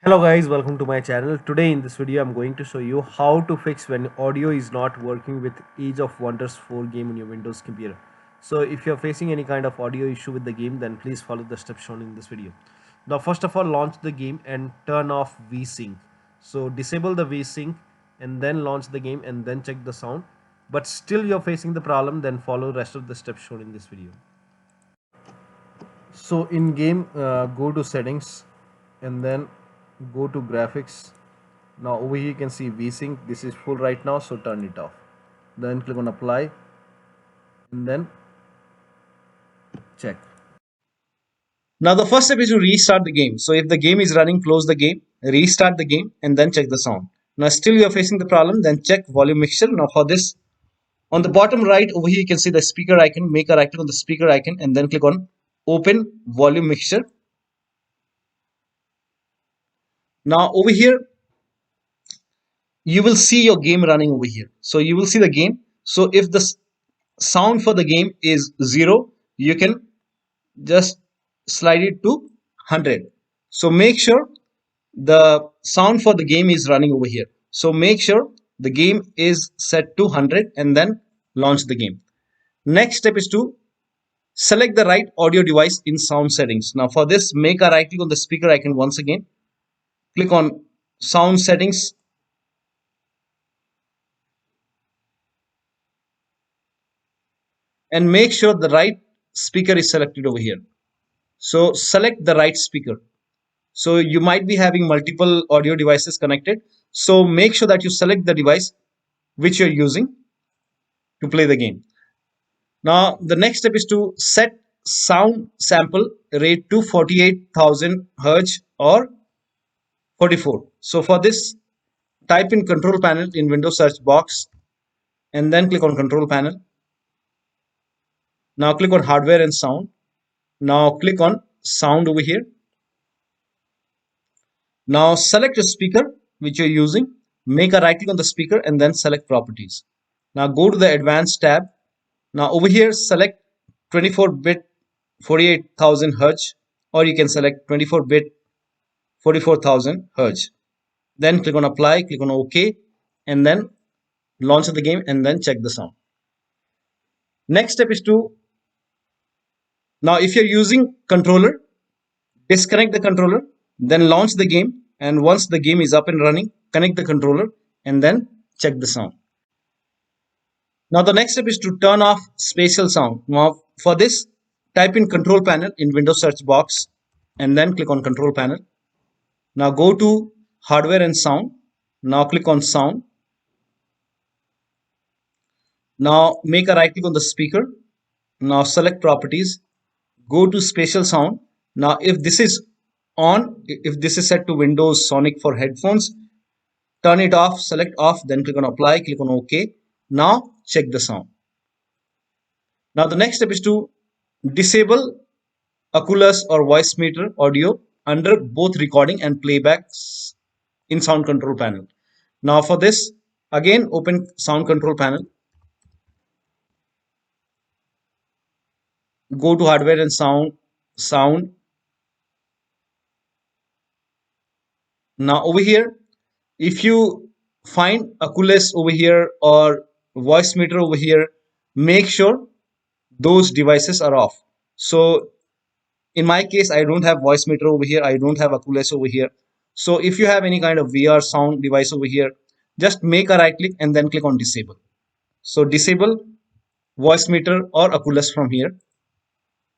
Hello guys, welcome to my channel. Today in this video I'm going to show you how to fix when audio is not working with Age of Wonders 4 game on your Windows computer. So if you're facing any kind of audio issue with the game, then please follow the steps shown in this video. Now first of all, launch the game and turn off vsync. So disable the vsync and then launch the game and then check the sound. But still you're facing the problem, then follow rest of the steps shown in this video. So in game, go to settings and then go to graphics. Now over here you can see vsync. This is full right now, so turn it off. Then click on apply and then check. Now the first step is to restart the game. So if the game is running, close the game, restart the game and then check the sound. Now still you are facing the problem, then check volume mixture. Now for this, on the bottom right over here you can see the speaker icon. Make a right click on the speaker icon and then click on open volume mixture. Now over here you will see your game running over here. So you will see the game. So if the sound for the game is 0, you can just slide it to 100. So make sure the sound for the game is running over here. So make sure the game is set to 100 and then launch the game. Next step is to select the right audio device in sound settings. Now for this, make a right click on the speaker icon once again. Click on sound settings. And make sure the right speaker is selected over here. So select the right speaker. So you might be having multiple audio devices connected. So make sure that you select the device which you're using to play the game. Now the next step is to set sound sample rate to 48,000 Hz or 44. So for this, type in control panel in Windows search box and then click on control panel. Now click on hardware and sound. Now click on sound over here. Now select your speaker which you're using. Make a right click on the speaker and then select properties. Now go to the advanced tab. Now over here select 24-bit 48,000 Hz or you can select 24-bit 44,000 Hz. Then click on apply, click on OK and then launch the game and then check the sound. Next step is to, now if you're using controller, disconnect the controller, then launch the game, and once the game is up and running, connect the controller and then check the sound. Now the next step is to turn off spatial sound. Now for this, type in control panel in Windows search box and then click on control panel. Now go to hardware and sound. Now click on sound. Now make a right click on the speaker. Now select properties. Go to spatial sound. Now if this is on, if this is set to Windows Sonic for headphones, turn it off, select off, then click on apply, click on OK. Now check the sound. Now the next step is to disable Oculus or voicemeeter audio under both recording and playbacks in sound control panel. Now for this, again open sound control panel. Go to hardware and sound. Now over here, if you find Oculus over here or voicemeeter over here, make sure those devices are off. So in my case, I don't have voicemeeter over here, I don't have Oculus over here. So if you have any kind of VR sound device over here, just make a right click and then click on disable. So disable voicemeeter or Oculus from here.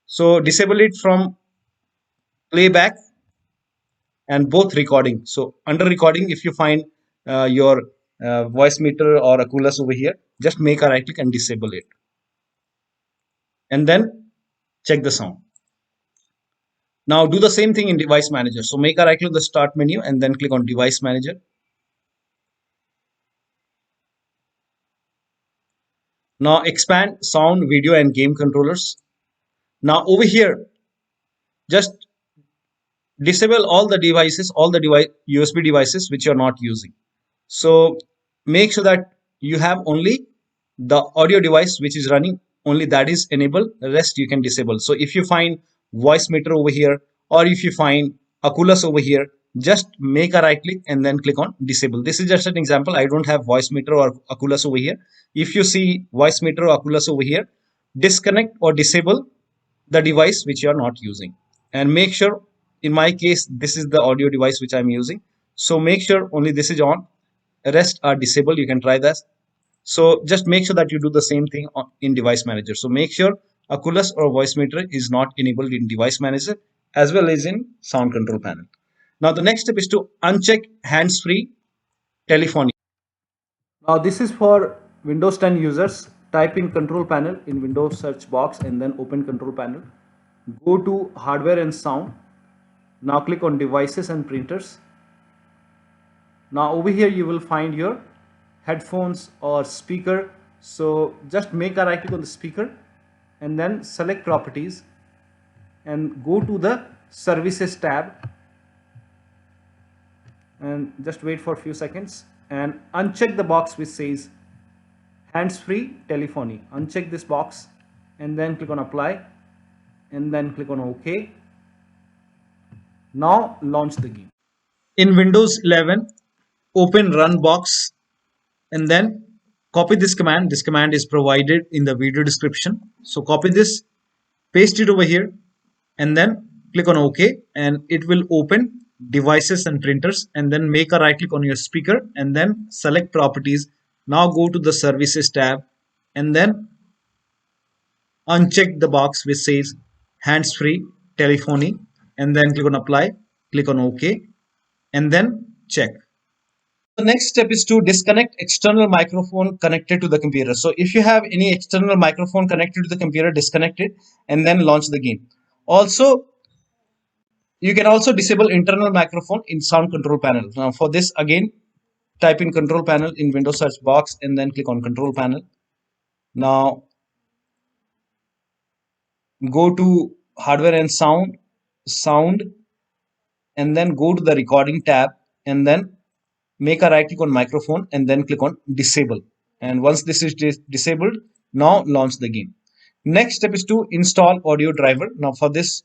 So disable it from playback and both recording. So under recording, if you find your voicemeeter or Oculus over here, just make a right click and disable it. And then check the sound. Now do the same thing in device manager. So make a right click on the start menu and then click on device manager. Now expand sound, video and game controllers. Now over here, just disable all the devices, all the USB devices which you're not using. So make sure that you have only the audio device which is running, only that is enabled, the rest you can disable. So if you find voicemeeter over here or if you find Oculus over here, just make a right click and then click on disable. This is just an example. I don't have voicemeeter or Oculus over here. If you see voicemeter or Oculus over here, disconnect or disable the device which you are not using, and make sure, in my case this is the audio device which I'm using, so make sure only this is on, rest are disabled. You can try this. So just make sure that you do the same thing in device manager. So make sure Oculus or voicemeter is not enabled in device manager as well as in sound control panel. Now the next step is to uncheck hands-free telephony. Now this is for Windows 10 users. Type in control panel in Windows search box and then open control panel. Go to hardware and sound. Now click on devices and printers. Now over here you will find your headphones or speaker. So just make a right click on the speaker and then select properties and go to the services tab and just wait for a few seconds and uncheck the box which says hands-free telephony. Uncheck this box and then click on apply and then click on OK. Now launch the game. In Windows 11, open run box and then copy this command. This command is provided in the video description. So copy this, paste it over here and then click on OK, and it will open devices and printers, and then make a right click on your speaker and then select properties. Now go to the services tab and then uncheck the box which says hands-free telephony and then click on apply, click on OK and then check. The next step is to disconnect external microphone connected to the computer. So if you have any external microphone connected to the computer, disconnect it and then launch the game. Also, you can also disable internal microphone in sound control panel. Now for this, again, type in control panel in Windows search box and then click on control panel. Now go to hardware and sound, and then go to the recording tab and then make a right click on microphone and then click on disable. And once this is disabled, now launch the game. Next step is to install audio driver. Now for this,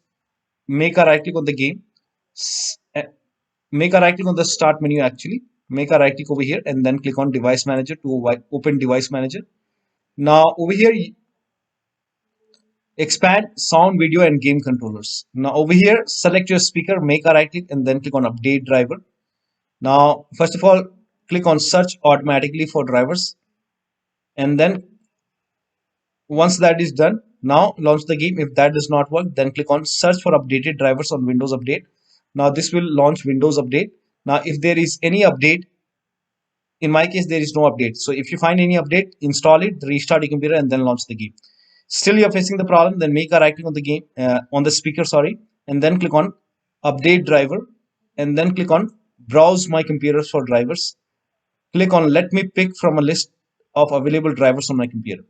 make a right click on the game, make a right click on the start menu, actually make a right click over here and then click on device manager to open device manager. Now over here, expand sound, video and game controllers. Now over here, select your speaker, make a right click and then click on update driver. Now first of all, click on search automatically for drivers, and then once that is done, now launch the game. If that does not work, then click on search for updated drivers on Windows Update. Now this will launch Windows Update. Now if there is any update, in my case there is no update, so if you find any update, install it, restart your computer and then launch the game. Still you're facing the problem, then make a right click on the game, on the speaker, sorry, and then click on update driver and then click on browse my computers for drivers. Click on let me pick from a list of available drivers on my computer.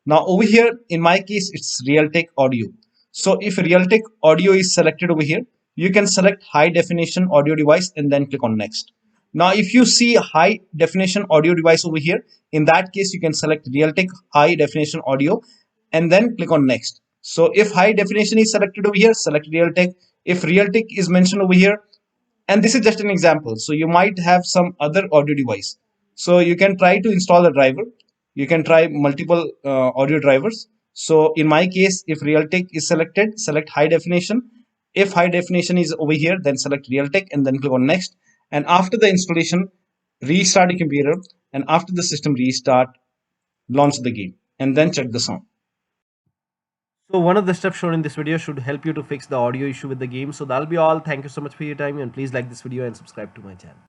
Now over here, in my case, it's Realtek audio. So if Realtek audio is selected over here, you can select high definition audio device and then click on next. Now if you see high definition audio device over here, in that case you can select Realtek high definition audio and then click on next. So if high definition is selected over here, select Realtek. If Realtek is mentioned over here, and this is just an example, so you might have some other audio device, so you can try to install a driver. You can try multiple audio drivers. So in my case, if Realtek is selected, select high definition. If high definition is over here, then select Realtek and then click on next. And after the installation, restart the computer, and after the system restart, launch the game and then check the sound. So one of the steps shown in this video should help you to fix the audio issue with the game. So that'll be all. Thank you so much for your time and please like this video and subscribe to my channel.